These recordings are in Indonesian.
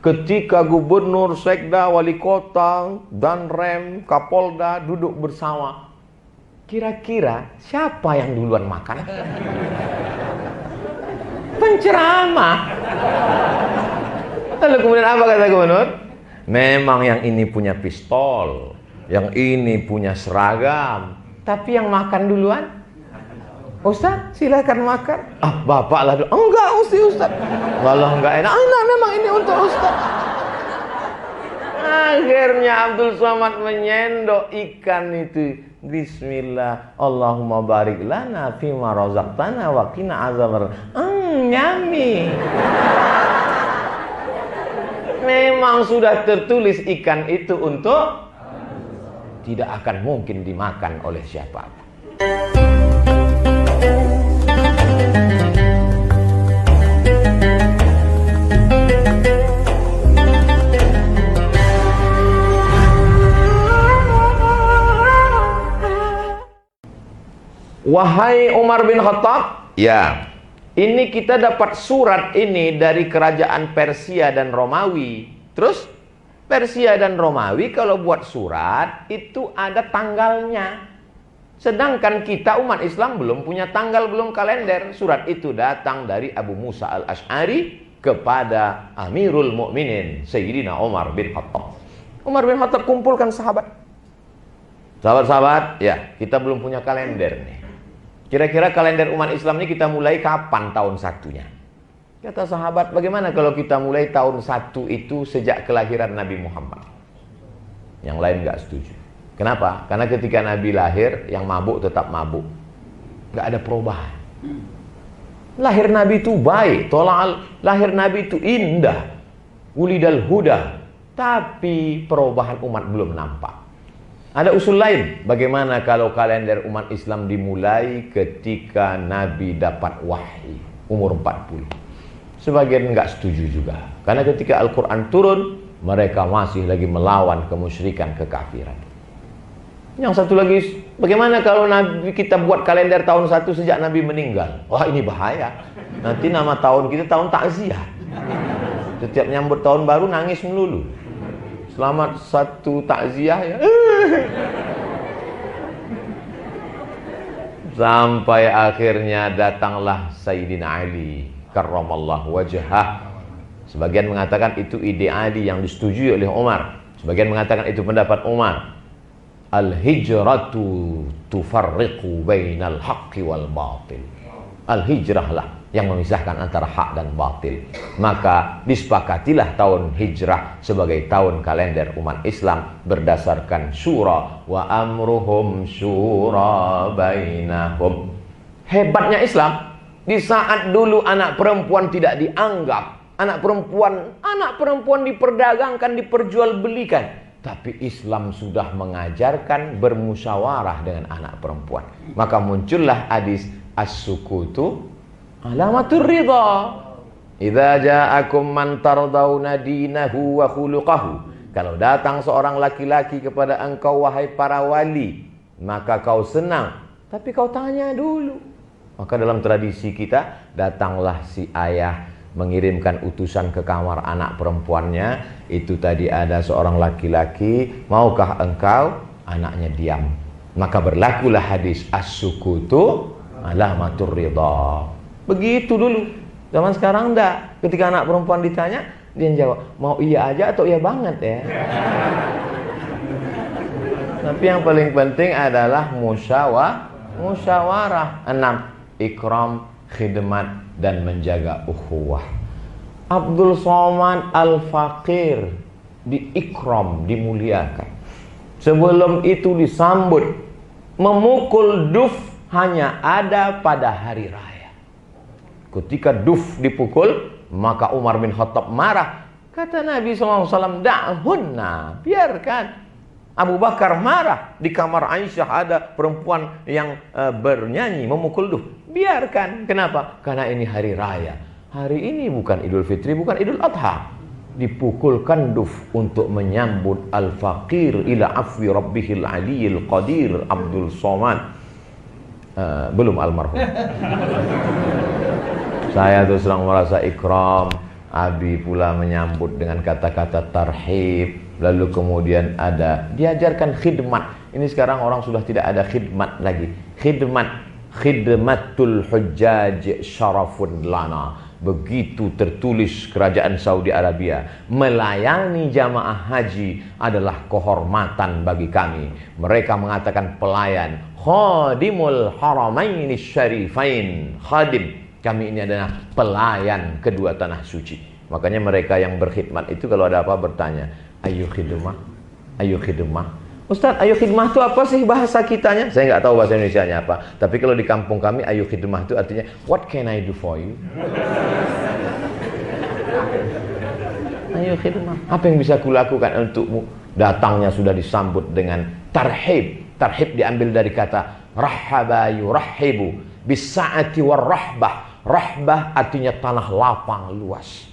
ketika gubernur, sekda, wali kota, danrem, kapolda duduk bersama, kira-kira siapa yang duluan makan? Penceramah. Lalu kemudian apa kata gubernur? Memang yang ini punya pistol, yang ini punya seragam, tapi yang makan duluan Ustaz, silakan makan. Ah, bapak lah dulu. Enggak, Ustaz. Walah enggak enak. Enak memang ini untuk Ustaz. Akhirnya Abdul Somad menyendok ikan itu. Bismillah, Allahumma barik lana fima razaqtana wa qina azabar. Nyami. Memang sudah tertulis ikan itu untuk tidak akan mungkin dimakan oleh siapapun. Wahai Umar bin Khattab, ya, ini kita dapat surat ini dari kerajaan Persia dan Romawi. Terus Persia dan Romawi kalau buat surat itu ada tanggalnya. Sedangkan kita umat Islam belum punya tanggal, belum kalender. Surat itu datang dari Abu Musa al-Ash'ari kepada Amirul Mukminin Sayyidina Umar bin Khattab. Umar bin Khattab kumpulkan sahabat. Sahabat-sahabat, ya, kita belum punya kalender nih. Kira-kira kalender umat Islam ini kita mulai kapan tahun satunya? Kata sahabat, bagaimana kalau kita mulai tahun 1 itu sejak kelahiran Nabi Muhammad? Yang lain nggak setuju. Kenapa? Karena ketika Nabi lahir, yang mabuk tetap mabuk. Nggak ada perubahan. Lahir Nabi itu baik, lahir Nabi itu indah. Ulidal huda. Tapi perubahan umat belum nampak. Ada usul lain, bagaimana kalau kalender umat Islam dimulai ketika Nabi dapat wahyi, umur 40. Sebagian nggak setuju juga, karena ketika Al-Quran turun, mereka masih lagi melawan kemusyrikan, kekafiran. Yang satu lagi, bagaimana kalau Nabi kita buat kalender tahun 1 sejak Nabi meninggal? Wah, ini bahaya, nanti nama tahun kita tahun takziah. Setiap nyambut tahun baru nangis melulu. Selamat satu takziah ya. Sampai akhirnya datanglah Sayyidina Ali karramallahu wajhah. Sebagian mengatakan itu ide Ali yang disetujui oleh Umar. Sebagian mengatakan itu pendapat Umar. Al-hijratu tufarriqu bainal haqqi wal batil. Al-hijrah lah yang memisahkan antara hak dan batil. Maka disepakatilah tahun hijrah sebagai tahun kalender umat Islam berdasarkan syura wa amruhum syura bainahum. Hebatnya Islam, di saat dulu anak perempuan tidak dianggap, anak perempuan diperdagangkan, diperjualbelikan, tapi Islam sudah mengajarkan bermusyawarah dengan anak perempuan. Maka muncullah hadis as-sukutu alamatur ridha. Idza ja'akum man tardawna dinahu wa khuluquhu. Kalau datang seorang laki-laki kepada engkau wahai para wali, maka kau senang, tapi kau tanya dulu. Maka dalam tradisi kita, datanglah si ayah mengirimkan utusan ke kamar anak perempuannya. Itu tadi ada seorang laki-laki, maukah engkau? Anaknya diam. Maka berlakulah hadis as-sukutu alamatur ridha. Begitu dulu. Zaman sekarang enggak. Ketika anak perempuan ditanya, dia jawab, mau iya aja atau iya banget ya. Tapi yang paling penting adalah musyawarah. 6. Ikram, khidmat, dan menjaga ukhuwah. Abdul Somad Al-Faqir diikram, dimuliakan. Sebelum itu disambut. Memukul duf hanya ada pada hari raya. Ketika duf dipukul, maka Umar bin Khattab marah. Kata Nabi SAW, da'hunna, biarkan. Abu Bakar marah. Di kamar Aisyah ada perempuan yang bernyanyi, memukul duf. Biarkan. Kenapa? Karena ini hari raya. Hari ini bukan Idul Fitri, bukan Idul Adha. Dipukulkan duf untuk menyambut al-faqir ila afwi rabbihil aliyil qadir Abdul Somad. Belum almarhum. Saya terus terang merasa ikram, Abi pula menyambut dengan kata-kata tarhib. Lalu kemudian ada diajarkan khidmat. Ini sekarang orang sudah tidak ada khidmat lagi. Khidmatul hujjaj syarafun lana. Begitu tertulis kerajaan Saudi Arabia, melayani jamaah haji adalah kehormatan bagi kami. Mereka mengatakan pelayan, khadimul haramaini syarifain. Khadim, kami ini adalah pelayan kedua tanah suci. Makanya mereka yang berkhidmat itu kalau ada apa bertanya, ayo khidmah, ayo khidmah. Ustaz, ayo khidmah itu apa sih bahasa kitanya? Saya nggak tahu bahasa Indonesianya apa. Tapi kalau di kampung kami, ayo khidmah itu artinya, what can I do for you? Ayo khidmah. Apa yang bisa kulakukan untukmu? Datangnya sudah disambut dengan tarhib. Tarhib diambil dari kata rahaba yurahibu bisa'ati warrahbah. Rahbah artinya tanah lapang luas.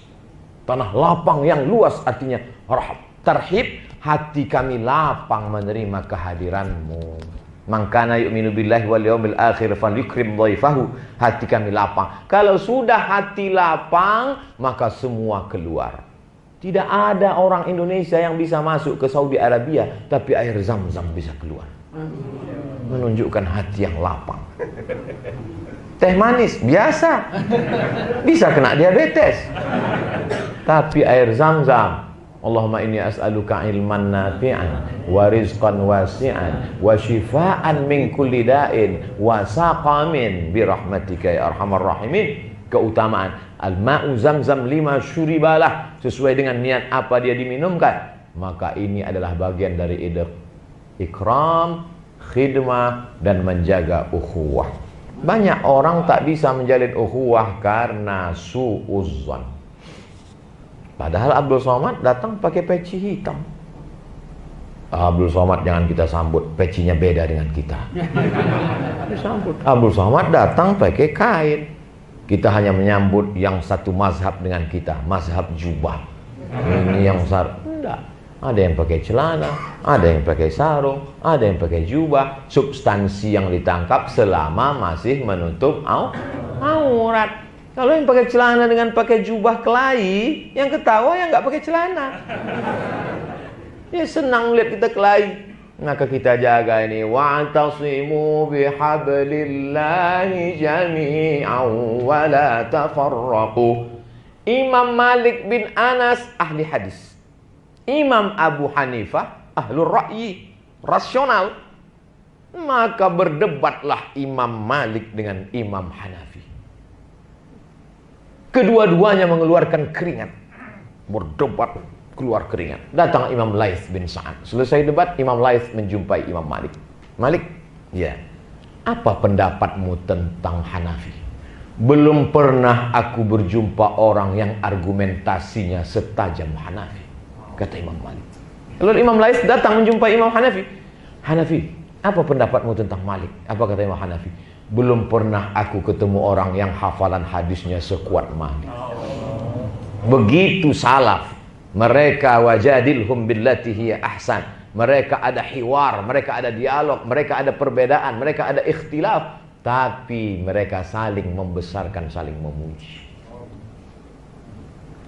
Tanah lapang yang luas artinya rahab. Tarhib, hati kami lapang menerima kehadiranmu. Man kana yu'minu billahi wal yawmil akhir falyukrim dhaifahu. Hati kami lapang. Kalau sudah hati lapang, maka semua keluar. Tidak ada orang Indonesia yang bisa masuk ke Saudi Arabia tapi air Zam-Zam bisa keluar. Menunjukkan hati yang lapang. Teh manis biasa, bisa kena diabetes. Tapi air Zam-Zam, Allahumma inni as'aluka ilman nafi'an wa rizqan wasi'an wa shifaan min kulli da'in wa saqamin bi rahmatika ya arhamar rahimin. Keutamaan al-ma'u Zamzam lima syuribalah, sesuai dengan niat apa dia diminumkan. Maka ini adalah bagian dari ikram, khidmah, dan menjaga ukhuwah. Banyak orang tak bisa menjalin ukhuwah karena su'uzzan. Padahal Abdul Somad datang pakai peci hitam. Abdul Somad jangan kita sambut, pecinya beda dengan kita. Disambut. Abdul Somad datang pakai kain. Kita hanya menyambut yang satu mazhab dengan kita, mazhab jubah. Ini yang enggak. Ada yang pakai celana, ada yang pakai sarung, ada yang pakai jubah. Substansi yang ditangkap selama masih menutup aurat. Kalau yang pakai celana dengan pakai jubah kelahi, yang ketawa yang nggak pakai celana. Ya senang lihat kita kelahi. Maka kita jaga ini. Wa'tasimu bihablillahi jami'an wa la tafarraqu. Imam Malik bin Anas ahli hadis. Imam Abu Hanifah ahlur ra'yi, rasional. Maka berdebatlah Imam Malik dengan Imam Hanafi. Kedua-duanya mengeluarkan keringat. Berdebat, keluar keringat. Datang Imam Laits bin Sa'ad. Selesai debat, Imam Laits menjumpai Imam Malik. Malik, ya, apa pendapatmu tentang Hanafi? Belum pernah aku berjumpa orang yang argumentasinya setajam Hanafi, kata Imam Malik. Lalu Imam Laits datang menjumpai Imam Hanafi. Hanafi, apa pendapatmu tentang Malik? Apa kata Imam Hanafi? Belum pernah aku ketemu orang yang hafalan hadisnya sekuat Malik. Begitu salaf. Mereka wajadilhum billati hiya ahsan. Mereka ada hiwar, mereka ada dialog, mereka ada perbedaan, mereka ada ikhtilaf, tapi mereka saling membesarkan, saling memuji.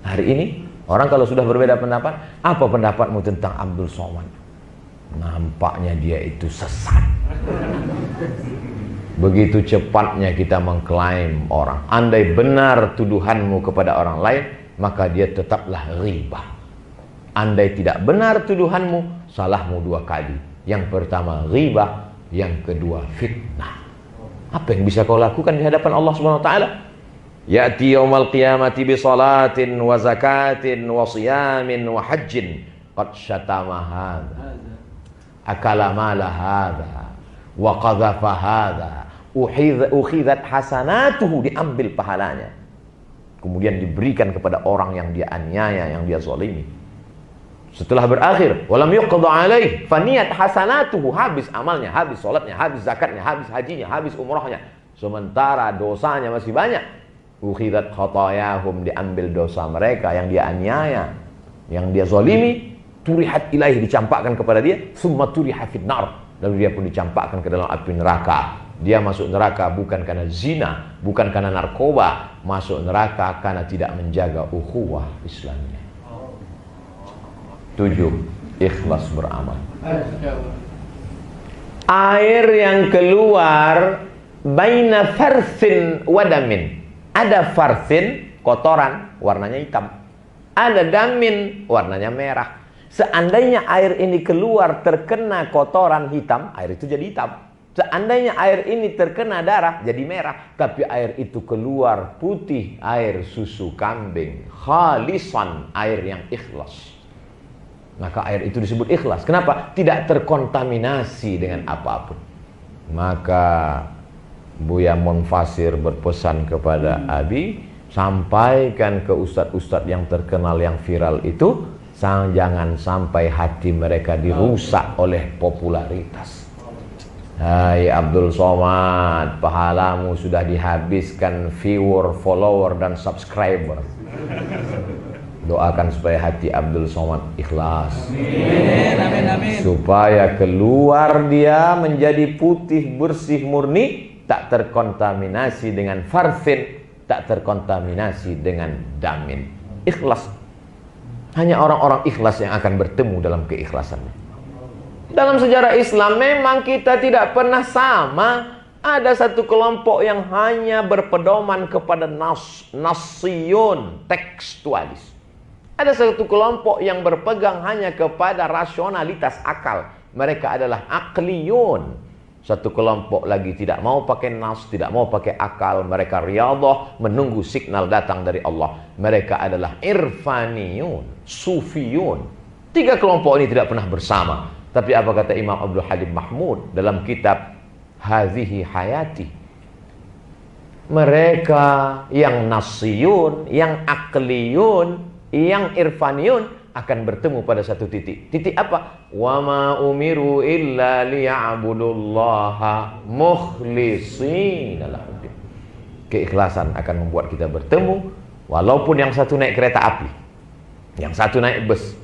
Hari ini orang kalau sudah berbeda pendapat, apa pendapatmu tentang Abdul Somad? Nampaknya dia itu sesat. Begitu cepatnya kita mengklaim orang. Andai benar tuduhanmu kepada orang lain, maka dia tetaplah ghibah. Andai tidak benar tuduhanmu, salahmu dua kali. Yang pertama ghibah, yang kedua fitnah. Apa yang bisa kau lakukan di hadapan Allah Subhanahu wa taala? Ya'ti yaumal qiyamati bi salatin wa zakatin wa siyamin wa hajjin qad syatama hadza akala mala hadza wa qadhafa hadza ukhidhat hasanatuhu, diambil pahalanya, kemudian diberikan kepada orang yang dia aniaya, yang dia zalimi. Setelah berakhir, walam yuqda alaih, faniyat hasanatuhu, habis amalnya, habis salatnya, habis zakatnya, habis hajinya, habis umrahnya, sementara dosanya masih banyak. Ukhidhat khatayahum, diambil dosa mereka yang dia aniaya, yang dia zalimi, turihat ilaih, dicampakkan kepada dia, summa turiha fid nar, lalu dia pun dicampakkan ke dalam api neraka. Dia masuk neraka bukan karena zina, bukan karena narkoba, masuk neraka karena tidak menjaga ukhuwah Islamnya. 7. Ikhlas beramal. Air yang keluar baina farsin wadamin. Ada farsin, kotoran, warnanya hitam. Ada damin, warnanya merah. Seandainya air ini keluar terkena kotoran hitam, air itu jadi hitam. Seandainya air ini terkena darah, jadi merah. Tapi air itu keluar putih, air susu kambing. Khalisan, air yang ikhlas. Maka air itu disebut ikhlas. Kenapa? Tidak terkontaminasi dengan apapun. Maka Buya Monfasir berpesan kepada Abi, sampaikan ke ustadz-ustadz yang terkenal yang viral itu, jangan sampai hati mereka dirusak oleh popularitas. Hai Abdul Somad, pahalamu sudah dihabiskan viewer, follower, dan subscriber. Doakan supaya hati Abdul Somad ikhlas. Amin. Supaya keluar dia menjadi putih, bersih, murni, tak terkontaminasi dengan farsin, tak terkontaminasi dengan damin. Ikhlas. Hanya orang-orang ikhlas yang akan bertemu dalam keikhlasannya. Dalam sejarah Islam memang kita tidak pernah sama. Ada satu kelompok yang hanya berpedoman kepada nasiyun, tekstualis. Ada satu kelompok yang berpegang hanya kepada rasionalitas akal. Mereka adalah akliyun. Satu kelompok lagi tidak mau pakai nas, tidak mau pakai akal. Mereka riyadhah, menunggu signal datang dari Allah. Mereka adalah irfaniyun, sufiyun. 3 kelompok ini tidak pernah bersama. Tapi apa kata Imam Abdul Halim Mahmud dalam kitab Hadhihi Hayati? Mereka yang nasiyun, yang akliyun, yang irfaniyun akan bertemu pada satu titik. Titik apa? Wa ma umiru illa liya'budullaha mukhlishina lahuddin. Keikhlasan akan membuat kita bertemu, walaupun yang satu naik kereta api, yang satu naik bus,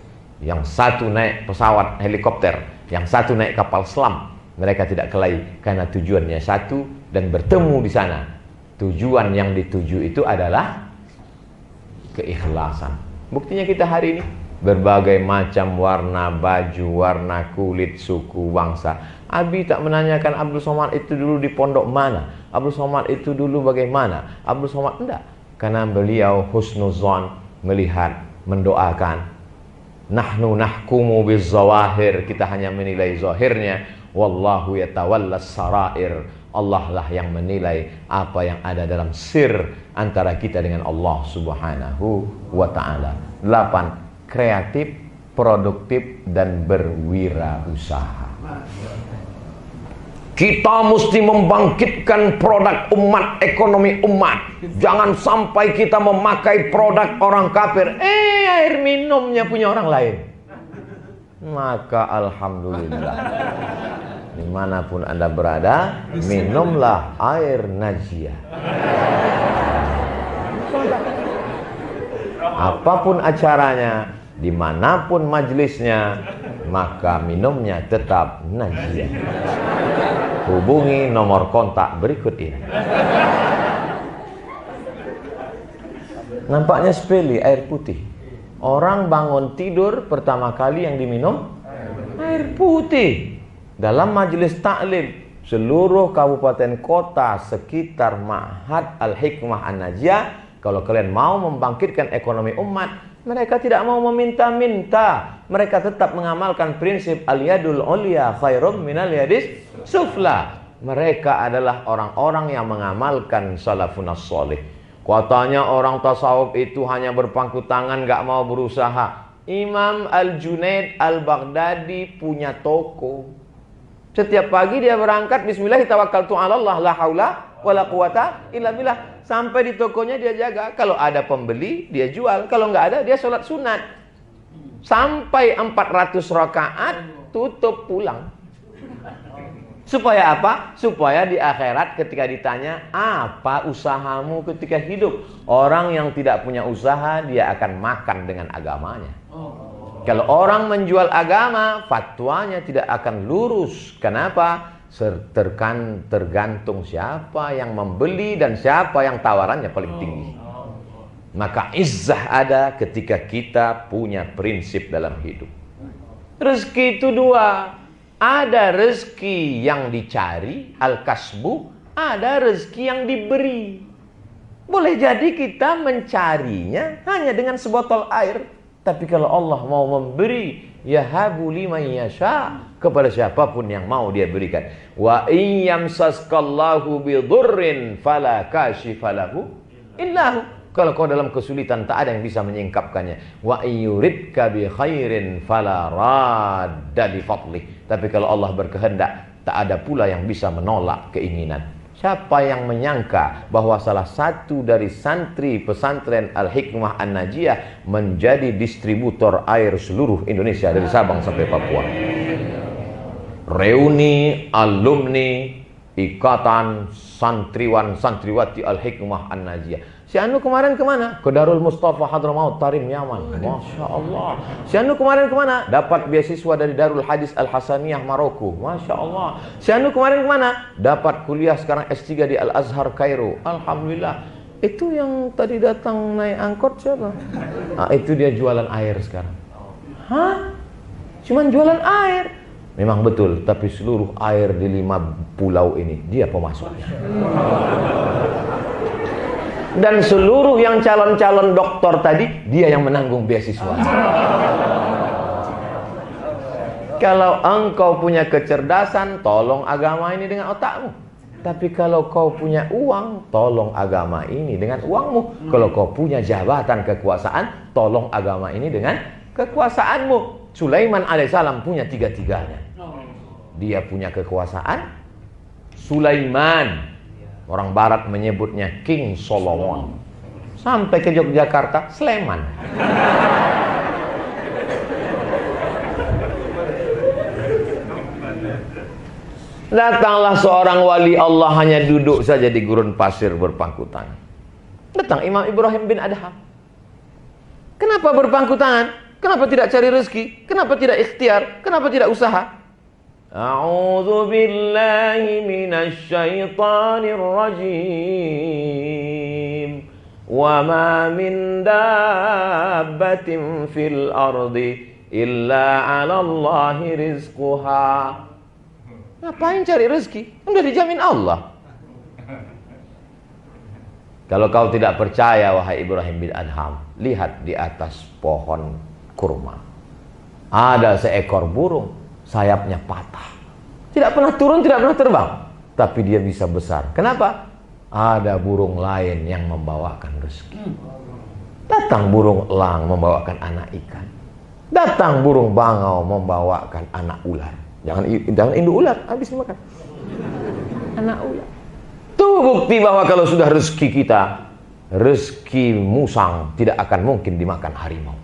yang satu naik pesawat helikopter, yang satu naik kapal selam. Mereka tidak kelahi karena tujuannya satu dan bertemu di sana. Tujuan yang dituju itu adalah keikhlasan. Buktinya kita hari ini berbagai macam warna baju, warna kulit, suku, bangsa. Abi tak menanyakan Abdul Somad itu dulu di pondok mana, Abdul Somad itu dulu bagaimana, Abdul Somad enggak. Karena beliau husnuzon, melihat, mendoakan. Nahnu nahkumu bizzawahir, kita hanya menilai zahirnya. Wallahu yatawallas sarair, Allah lah yang menilai apa yang ada dalam sir antara kita dengan Allah Subhanahu wa ta'ala. 8. Kreatif, produktif, dan berwirausaha. Kita mesti membangkitkan produk umat, ekonomi umat. Jangan sampai kita memakai produk orang kafir. Air minumnya punya orang lain. Maka alhamdulillah, dimanapun Anda berada, minumlah air Najiyah. Apapun acaranya, dimanapun majelisnya, maka minumnya tetap Najiyah. Hubungi nomor kontak berikut ini. Nampaknya sepele, air putih. Orang bangun tidur pertama kali yang diminum air putih. Dalam majelis taklim seluruh kabupaten kota sekitar Ma'had Al-Hikmah An-Najiyah, kalau kalian mau membangkitkan ekonomi umat, mereka tidak mau meminta-minta. Mereka tetap mengamalkan prinsip al-yadul ulya khairum minal yadis sufla. Mereka adalah orang-orang yang mengamalkan salafun as-salih. Katanya orang tasawuf itu hanya berpangku tangan, gak mau berusaha. Imam Al-Junaid Al-Baghdadi punya toko. Setiap pagi dia berangkat, bismillah tawakkaltu 'ala Allah, la haula wala quwata illa billah. Sampai di tokonya dia jaga. Kalau ada pembeli, dia jual. Kalau nggak ada, dia sholat sunat. Sampai 400 rakaat, tutup pulang. Supaya apa? Supaya di akhirat ketika ditanya, apa usahamu ketika hidup? Orang yang tidak punya usaha, dia akan makan dengan agamanya. Kalau orang menjual agama, fatwanya tidak akan lurus. Kenapa? tergantung siapa yang membeli dan siapa yang tawarannya paling tinggi. Maka izzah ada ketika kita punya prinsip dalam hidup. Rezeki itu dua. Ada rezeki yang dicari, al-kasbu, ada rezeki yang diberi. Boleh jadi kita mencarinya hanya dengan sebotol air, tapi kalau Allah mau memberi, yahabu liman yasha, kepada siapapun yang mau dia berikan. Wa in yamsaskallahu bidurrin fala kashifa lahu illahu. Kalau kau dalam kesulitan, tak ada yang bisa menyingkapkannya. Wa in yuridka bi khairin fala radda li fadlih. Tapi kalau Allah berkehendak, tak ada pula yang bisa menolak keinginan. Siapa yang menyangka bahwa salah satu dari santri pesantren Al-Hikmah An-Najiyah menjadi distributor air seluruh Indonesia dari Sabang sampai Papua. Reuni alumni Ikatan Santriwan Santriwati Al-Hikmah An-Najiyah. Si Anu kemarin kemana? Ke Darul Mustafa Hadramaut Tarim Yaman. Masya Allah. Si Anu kemarin kemana? Dapat beasiswa dari Darul Hadis Al-Hasaniyah Maroko. Masya Allah. Si Anu kemarin kemana? Dapat kuliah sekarang S3 di Al-Azhar Kairo. Alhamdulillah. Itu yang tadi datang naik angkot siapa? Nah, itu dia jualan air sekarang. Hah? Cuman jualan air? Memang betul. Tapi seluruh air di 5 pulau ini dia pemasoknya. Dan seluruh yang calon-calon doktor tadi, dia yang menanggung beasiswa. Kalau engkau punya kecerdasan, tolong agama ini dengan otakmu. Tapi kalau kau punya uang, tolong agama ini dengan uangmu. Kalau kau punya jabatan kekuasaan, tolong agama ini dengan kekuasaanmu. Sulaiman alaihissalam punya tiga-tiganya. Dia punya kekuasaan, Sulaiman. Orang barat menyebutnya King Solomon. Sampai ke Yogyakarta, Sleman. Datanglah seorang wali Allah hanya duduk saja di gurun pasir berpangku tangan. Datang Imam Ibrahim bin Adham. Kenapa berpangku tangan? Kenapa tidak cari rezeki? Kenapa tidak ikhtiar? Kenapa tidak usaha? A'udzu billahi minasy syaithanir rajim. Wa ma min dabbatin fil ardi illa 'ala Allahi rizquha. Ngapain cari rezeki? Sudah dijamin Allah. Kalau kau tidak percaya wahai Ibrahim bin Adham, lihat di atas pohon kurma. Ada seekor burung, sayapnya patah. Tidak pernah turun, tidak pernah terbang. Tapi dia bisa besar. Kenapa? Ada burung lain yang membawakan rezeki. Datang burung elang membawakan anak ikan. Datang burung bangau membawakan anak ular. Jangan induk ular, habis dimakan. Anak ular. Itu bukti bahwa kalau sudah rezeki kita, rezeki musang tidak akan mungkin dimakan harimau.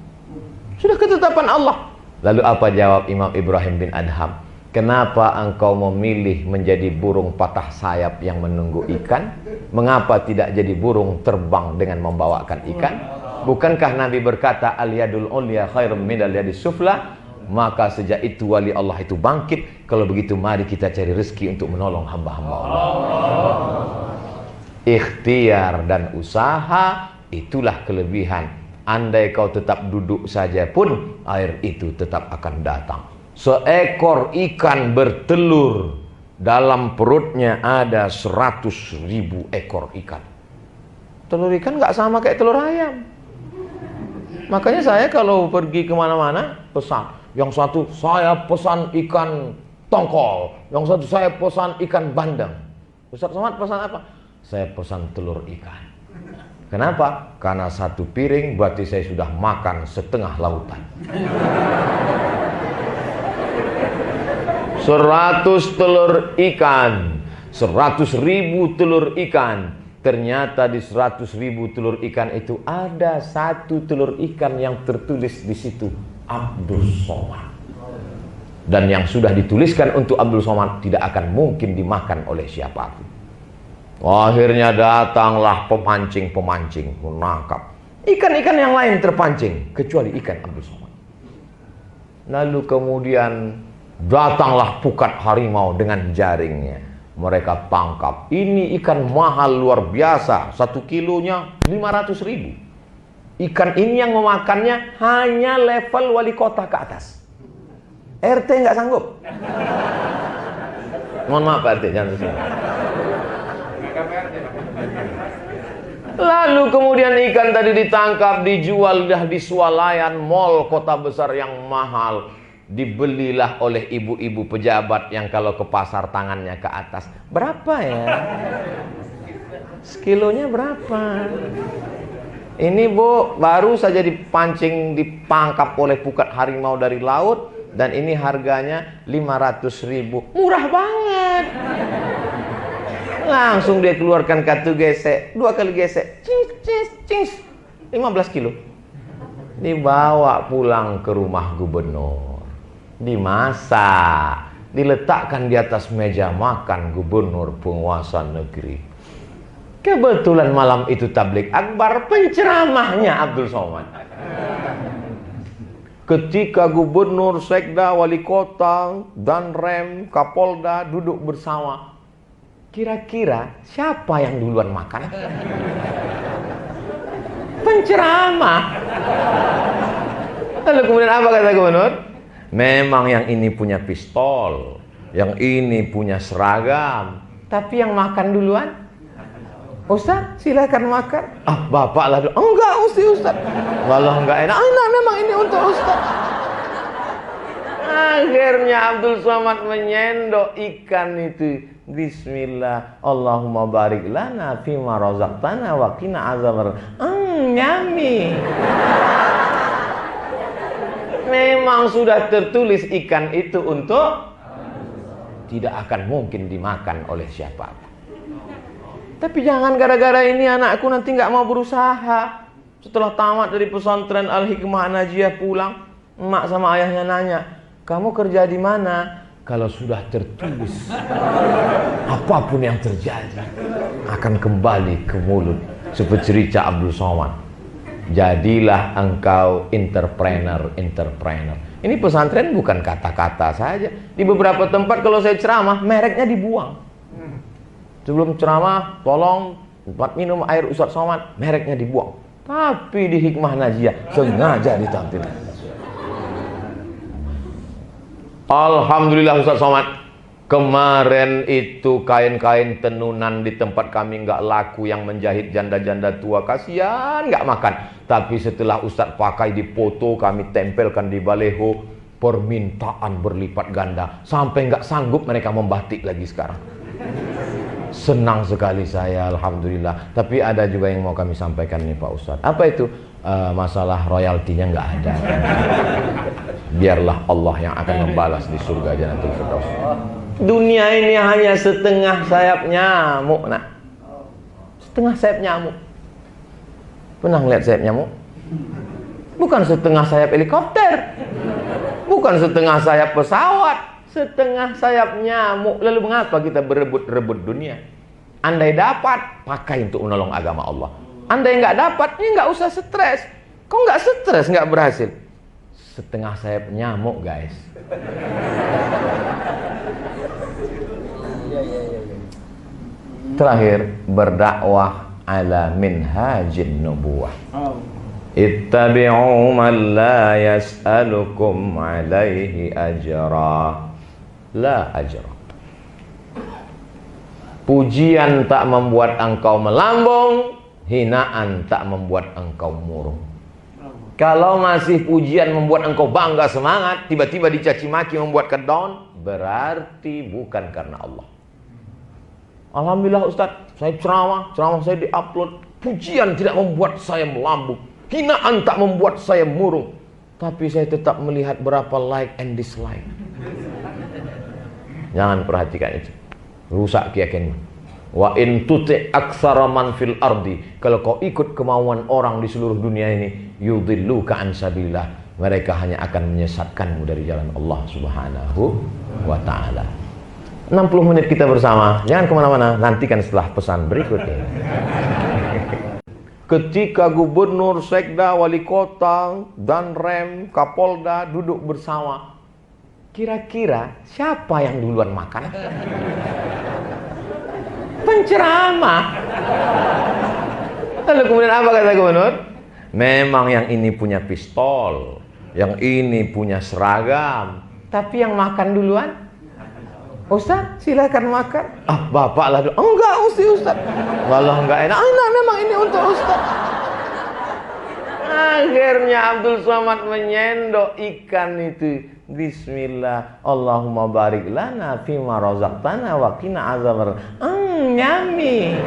Sudah ketetapan Allah. Lalu apa jawab Imam Ibrahim bin Adham? Kenapa engkau memilih menjadi burung patah sayap yang menunggu ikan? Mengapa tidak jadi burung terbang dengan membawakan ikan? Bukankah Nabi berkata al-yadul ulya khairum minal yadis sufla? Maka sejak itu wali Allah itu bangkit. Kalau begitu mari kita cari rezeki untuk menolong hamba-hamba Allah. Ikhtiar dan usaha, itulah kelebihan. Andai kau tetap duduk saja pun, air itu tetap akan datang. Seekor ikan bertelur, dalam perutnya ada 100.000 ekor ikan. Telur ikan nggak sama kayak telur ayam. Makanya saya kalau pergi kemana-mana pesan. Yang satu saya pesan ikan tongkol, yang satu saya pesan ikan bandeng. Ustaz Somad pesan apa? Saya pesan telur ikan. Kenapa? Karena satu piring berarti saya sudah makan setengah lautan. 100 telur ikan, 100.000 telur ikan. Ternyata di 100.000 telur ikan itu ada satu telur ikan yang tertulis di situ, Abdul Somad. Dan yang sudah dituliskan untuk Abdul Somad tidak akan mungkin dimakan oleh siapapun. Akhirnya datanglah pemancing-pemancing menangkap ikan-ikan yang lain terpancing kecuali ikan Abdul Somad. Lalu kemudian Datanglah pukat harimau dengan jaringnya. Mereka tangkap. Ini ikan mahal luar biasa. 1 kilonya 500.000. Ikan ini yang memakannya hanya level wali kota ke atas. RT nggak sanggup. Mohon maaf Pak RT, jangan susah. Lalu kemudian ikan tadi ditangkap, dijual dah di swalayan mall kota besar yang mahal. Dibelilah oleh ibu-ibu pejabat yang kalau ke pasar tangannya ke atas. Berapa ya? Sekilonya berapa? Ini Bu, baru saja dipancing, ditangkap oleh pukat harimau dari laut. Dan ini harganya 500.000. Murah banget. Langsung dia keluarkan kartu gesek. 2 kali gesek. Cings, cings, cings. 15 kilo. Dibawa pulang ke rumah gubernur. Dimasak, diletakkan di atas meja makan gubernur penguasa negeri. Kebetulan malam itu tablik akbar, penceramahnya Abdul Somad. Ketika gubernur, sekda, wali kota, danrem, kapolda duduk bersama, kira-kira siapa yang duluan makan? Penceramah. Lalu kemudian apa kata gubernur? Memang yang ini punya pistol, yang ini punya seragam, tapi yang makan duluan, Ustaz, silakan makan. Ah, bapak lah dulu. Enggak, Ustaz. Walau enggak enak. Nah, memang ini untuk Ustaz. Akhirnya Abdul Somad menyendok ikan itu. Bismillah, Allahumma barik lana fima razaqtana wa qina azabar. Nyami. Memang sudah tertulis ikan itu untuk tidak akan mungkin dimakan oleh siapapun. Tapi jangan gara-gara ini anakku nanti nggak mau berusaha. Setelah tamat dari pesantren Al-Hikmah Najiyah pulang, emak sama ayahnya nanya, kamu kerja di mana? Kalau sudah tertulis, apapun yang terjadi akan kembali ke mulut. Seperti cerita Abdul Somad. Jadilah engkau entrepreneur. Ini pesantren bukan kata-kata saja. Di beberapa tempat kalau saya ceramah, mereknya dibuang. Sebelum ceramah, tolong tempat minum air Ustaz Somad, mereknya dibuang. Tapi di Hikmah Najiyah sengaja ditampilkan. Alhamdulillah Ustaz Somad. Kemarin itu kain-kain tenunan di tempat kami nggak laku, yang menjahit janda-janda tua, kasihan nggak makan. Tapi setelah Ustadz pakai di foto, kami tempelkan di baleho, permintaan berlipat ganda. Sampai nggak sanggup mereka membatik lagi sekarang. Senang sekali saya, Alhamdulillah. Tapi ada juga yang mau kami sampaikan nih Pak Ustadz. Apa itu? Masalah royaltinya nggak ada. Biarlah Allah yang akan membalas di surga Jannatul Firdaus. Dunia ini hanya setengah sayap nyamuk, nak. Setengah sayap nyamuk. Pernah lihat sayap nyamuk? Bukan setengah sayap helikopter, bukan setengah sayap pesawat, setengah sayap nyamuk. Lalu mengapa kita berebut-rebut dunia? Andai dapat, pakai untuk menolong agama Allah. Andai nggak dapat, ya nggak usah stres. Kok nggak stres, nggak berhasil? Setengah sayap nyamuk, guys. Terakhir, berdakwah ala minhajin nubuwah. Ittabi'u man la yas'alukum alaihi ajra. La ajra. Pujian tak membuat engkau melambung, hinaan tak membuat engkau murung. Kalau masih pujian membuat engkau bangga, semangat, tiba-tiba dicaci maki membuat down, berarti bukan karena Allah. Alhamdulillah Ustaz, saya ceramah saya diupload, pujian tidak membuat saya melambung, hinaan tak membuat saya murung, tapi saya tetap melihat berapa like and dislike. Jangan perhatikan itu, rusak keyakinanmu. Wa in tuti' aktsara man fil ardi, kalau kau ikut kemauan orang di seluruh dunia ini, yudilluka an sabilillah, mereka hanya akan menyesatkanmu dari jalan Allah Subhanahu wa taala. 60 menit kita bersama, jangan kemana-mana, nantikan setelah pesan berikut ini. Ketika gubernur, sekda, wali kota, danrem, kapolda duduk bersama, Kira-kira siapa yang duluan makan? Penceramah. Lalu kemudian apa kata gubernur? Memang yang ini punya pistol, yang ini punya seragam, tapi yang makan duluan Ustaz, silakan makan. Ah, bapak lah dulu. Enggak, Ustaz. Walau enggak enak. Enak memang ini untuk Ustaz. Akhirnya Abdul Somad menyendok ikan itu. Bismillah. Allahumma barik lana fima razaqtana wa qina azabar. Nyami.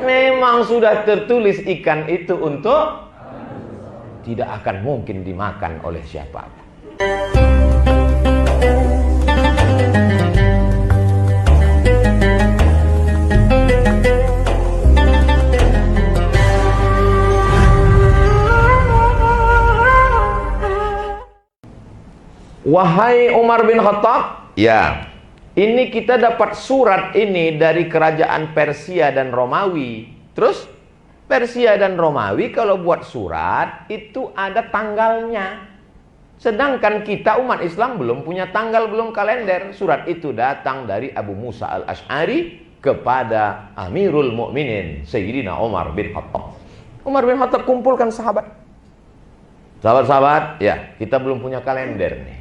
Memang sudah tertulis ikan itu untuk tidak akan mungkin dimakan oleh siapapun. Wahai Umar bin Khattab, ya, ini kita dapat surat ini dari kerajaan Persia dan Romawi. Terus Persia dan Romawi kalau buat surat itu ada tanggalnya. Sedangkan kita umat Islam belum punya tanggal, belum kalender. Surat itu datang dari Abu Musa al-Ash'ari kepada Amirul Mukminin Sayyidina Umar bin Khattab. Umar bin Khattab kumpulkan sahabat. Sahabat-sahabat, ya, kita belum punya kalender nih.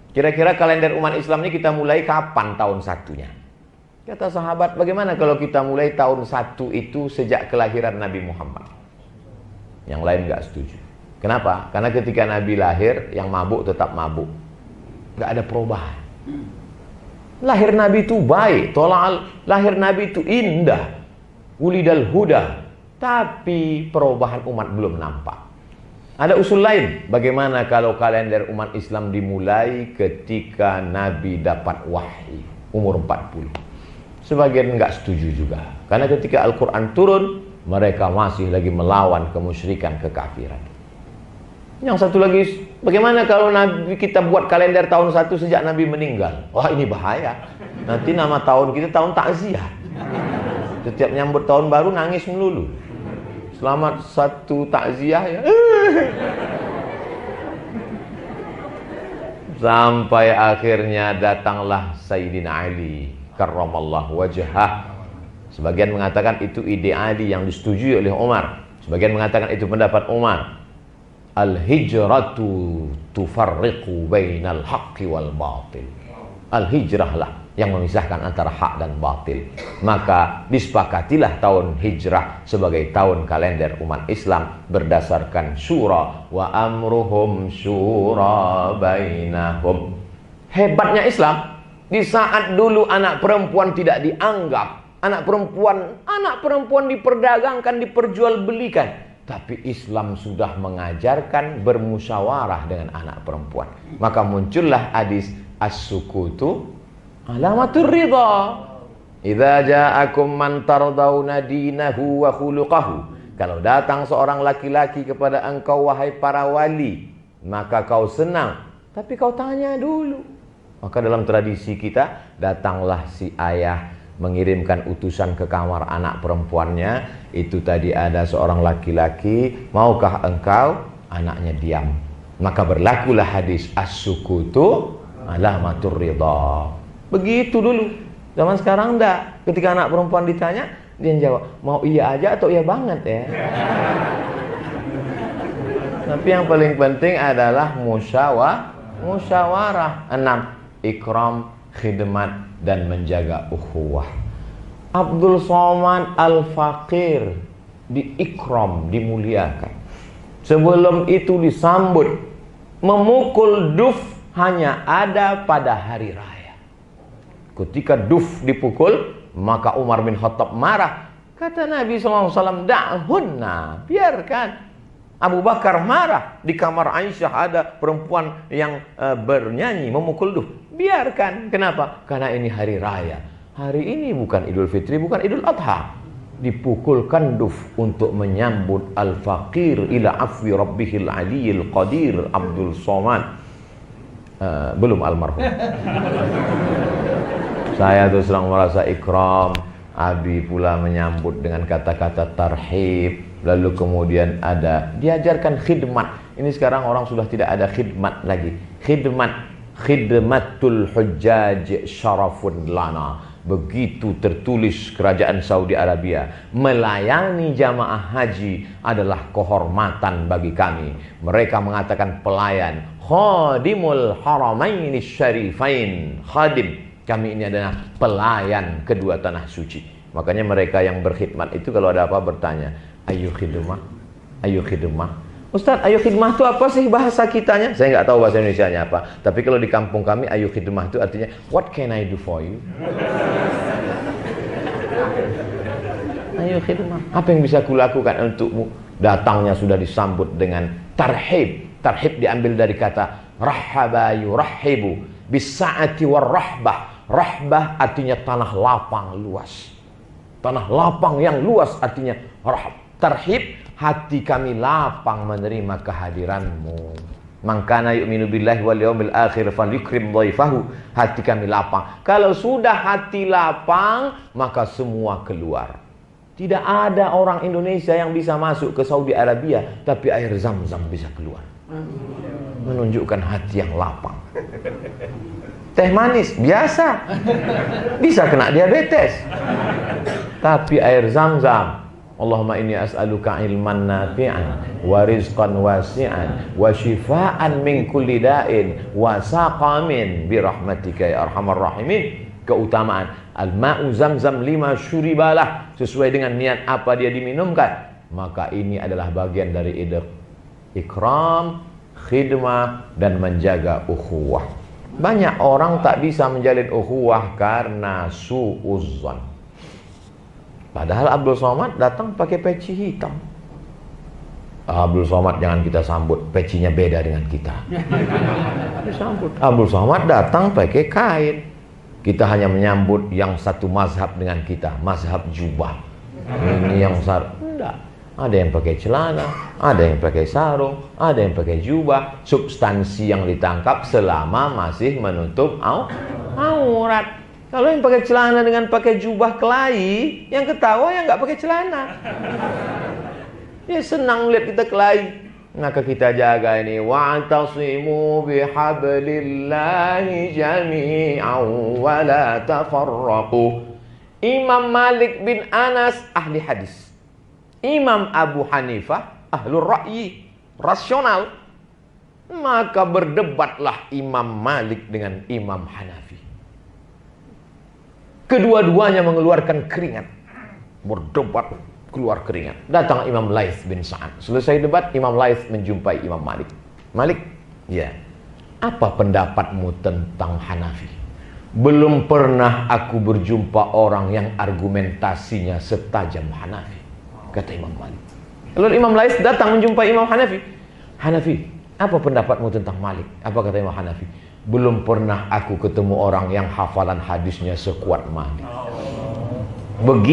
Kira-kira kalender umat Islam ini kita mulai kapan tahun satunya? Kata sahabat, bagaimana kalau kita mulai tahun 1 itu sejak kelahiran Nabi Muhammad? Yang lain nggak setuju. Kenapa? Karena ketika Nabi lahir, yang mabuk tetap mabuk. Nggak ada perubahan. Lahir Nabi itu baik, lahir Nabi itu indah. Wulidal huda. Tapi perubahan umat belum nampak. Ada usul lain, bagaimana kalau kalender umat Islam dimulai ketika Nabi dapat wahyu, umur 40. Sebagian enggak setuju juga. Karena ketika Al-Quran turun, mereka masih lagi melawan kemusyrikan, kekafiran. Yang satu lagi, bagaimana kalau Nabi kita buat kalender tahun 1 sejak Nabi meninggal? Wah, ini bahaya. Nanti nama tahun kita tahun takziah. Setiap nyambut tahun baru nangis melulu. Selamat satu takziah ya. Sampai akhirnya datanglah Sayyidina Ali karramallahu wajhah. Sebagian mengatakan itu ide Ali yang disetujui oleh Umar. Sebagian mengatakan itu pendapat Umar. Al-hijratu tufarriqu bainal haqqi wal batil. Al-hijrahlah yang memisahkan antara hak dan batil. Maka disepakatilah tahun hijrah sebagai tahun kalender umat Islam berdasarkan surah wa amruhum syura bainahum. Hebatnya Islam, di saat dulu anak perempuan tidak dianggap, anak perempuan diperdagangkan, diperjualbelikan, tapi Islam sudah mengajarkan bermusyawarah dengan anak perempuan. Maka muncullah hadis as-sukutu alamatur ridha. Idza ja'akum man tardawna dinahu wa khuluquhu. Kalau datang seorang laki-laki kepada engkau wahai para wali, maka kau senang, tapi kau tanya dulu. Maka dalam tradisi kita, datanglah si ayah mengirimkan utusan ke kamar anak perempuannya. Itu tadi ada seorang laki-laki, maukah engkau? Anaknya diam. Maka berlakulah hadis as-sukutu alamatur ridha. Begitu dulu. Zaman sekarang enggak. Ketika anak perempuan ditanya, dia jawab, mau iya aja atau iya banget ya. Tapi yang paling penting adalah musyawarah. 6. Ikram, khidmat, dan menjaga ukhuwah. Abdul Somad Al-Fakir diikram, dimuliakan. Sebelum itu disambut. Memukul duf hanya ada pada hari raya. Ketika duf dipukul, maka Umar bin Khattab marah. Kata Nabi SAW, da'hunna, biarkan. Abu Bakar marah. Di kamar Aisyah ada perempuan yang bernyanyi, memukul duf. Biarkan. Kenapa? Karena ini hari raya. Hari ini bukan Idul Fitri, bukan Idul Adha. Dipukulkan duf untuk menyambut al-faqir ila afwi rabbihil aliyil qadir Abdul Somad. Belum almarhum. Saya terus terang merasa ikram. Abi pula menyambut dengan kata-kata tarhib. Lalu kemudian ada diajarkan khidmat. Ini sekarang orang sudah tidak ada khidmat lagi. Khidmatul hujjaj syarafun lana. Begitu tertulis kerajaan Saudi Arabia, melayani jamaah haji adalah kehormatan bagi kami. Mereka mengatakan pelayan, khadimul haramaini syarifain. Khadim, kami ini adalah pelayan kedua tanah suci. Makanya mereka yang berkhidmat itu kalau ada apa bertanya, ayo khidmah, ayo khidmah. Ustaz, ayo khidmah itu apa sih bahasa kitanya? Saya nggak tahu bahasa Indonesianya apa. Tapi kalau di kampung kami, ayo khidmah itu artinya, what can I do for you? Ayo khidmah. Apa yang bisa kulakukan untukmu? Datangnya sudah disambut dengan tarhib. Tarhib diambil dari kata rahaba yurahibu bisa'ati warrahbah. Rahbah artinya tanah lapang luas. Tanah lapang yang luas artinya rahab. Tarhib, hati kami lapang menerima kehadiranmu. Man kana yu'minu billahi wal yawmil akhir falyukrim dhaifahu. Hati kami lapang. Kalau sudah hati lapang, maka semua keluar. Tidak ada orang Indonesia yang bisa masuk ke Saudi Arabia tapi air Zam-Zam bisa keluar. Menunjukkan hati yang lapang. Teh manis biasa, bisa kena diabetes. Tapi air Zam-Zam, Allahumma inni as'aluka ilman nafi'an wa rizqan wasi'an wa shifaan min kulli da'in wa saqamin bi rahmatika ya arhamar rahimin. Keutamaan al-ma'u Zam-Zam lima syuribalah, sesuai dengan niat apa dia diminumkan. Maka ini adalah bagian dari ikram, khidmah, dan menjaga ukhuwah. Banyak orang tak bisa menjalin ukhuwah karena su'uzzan. Padahal Abdul Somad datang pakai peci hitam. Abdul Somad jangan kita sambut, pecinya beda dengan kita. Disambut. Abdul Somad datang pakai kain. Kita hanya menyambut yang satu mazhab dengan kita, mazhab jubah. Ini yang enggak. Ada yang pakai celana, ada yang pakai sarung, ada yang pakai jubah. Substansi yang ditangkap selama masih menutup aurat. Kalau yang pakai celana dengan pakai jubah kelahi, yang ketawa yang nggak pakai celana. Dia senang lihat kita kelahi. Maka kita jaga ini. Wa'tasimu bihablillahi jami'an wa la tafarraqu. Imam Malik bin Anas ahli hadis. Imam Abu Hanifah ahlul ra'yi, rasional. Maka berdebatlah Imam Malik dengan Imam Hanafi. Kedua-duanya mengeluarkan keringat. Berdebat, keluar keringat. Datang Imam Laits bin Sa'ad. Selesai debat, Imam Laits menjumpai Imam Malik. Malik, ya, apa pendapatmu tentang Hanafi? Belum pernah aku berjumpa orang yang argumentasinya setajam Hanafi, kata Imam Malik. Lalu Imam Laits datang menjumpai Imam Hanafi. Hanafi, apa pendapatmu tentang Malik? Apa kata Imam Hanafi? Belum pernah aku ketemu orang yang hafalan hadisnya sekuat Malik. Begitu